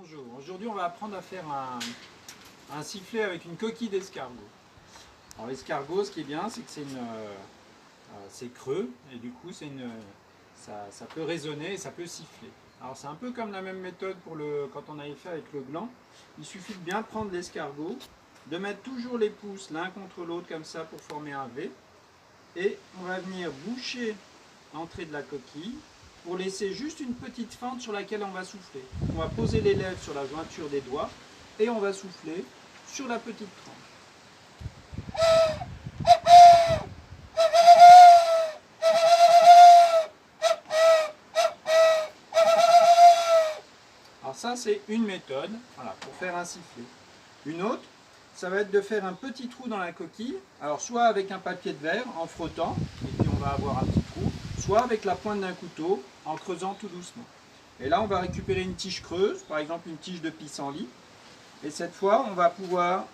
Bonjour, aujourd'hui on va apprendre à faire un sifflet avec une coquille d'escargot. Alors l'escargot, ce qui est bien, c'est que c'est creux et du coup ça peut résonner et ça peut siffler. Alors c'est un peu comme la même méthode quand on avait fait avec le gland. Il suffit de bien prendre l'escargot, de mettre toujours les pouces l'un contre l'autre comme ça pour former un V. Et on va venir boucher l'entrée de la coquille pour laisser juste une petite fente sur laquelle on va souffler. On va poser les lèvres sur la jointure des doigts et on va souffler sur la petite tranche. Alors ça c'est une méthode, voilà, pour faire un sifflet. Une autre, ça va être de faire un petit trou dans la coquille, alors soit avec un papier de verre en frottant, et puis on va avoir un petit trou, soit avec la pointe d'un couteau en creusant tout doucement. Et là on va récupérer une tige creuse, par exemple une tige de pissenlit, et cette fois on va pouvoir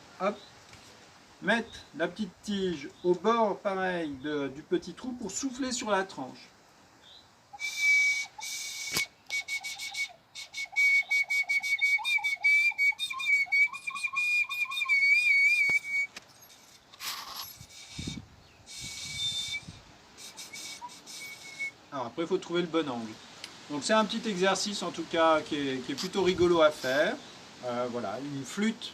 mettre la petite tige au bord pareil du petit trou pour souffler sur la tranche. Alors après il faut trouver le bon angle. Donc c'est un petit exercice en tout cas qui est plutôt rigolo à faire. Voilà, une flûte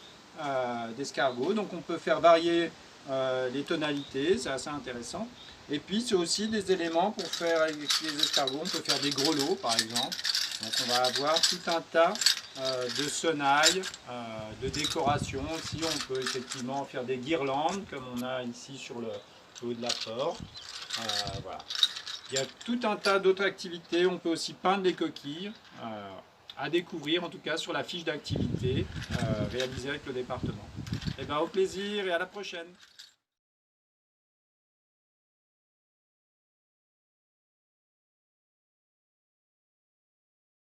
d'escargot, donc on peut faire varier les tonalités, c'est assez intéressant. Et puis c'est aussi des éléments pour faire avec les escargots, on peut faire des grelots par exemple. Donc on va avoir tout un tas de sonnailles, de décorations. Aussi on peut effectivement faire des guirlandes comme on a ici sur le haut de la porte. Voilà. Il y a tout un tas d'autres activités, on peut aussi peindre des coquilles, à découvrir en tout cas sur la fiche d'activité réalisée avec le département. Et bien au plaisir et à la prochaine.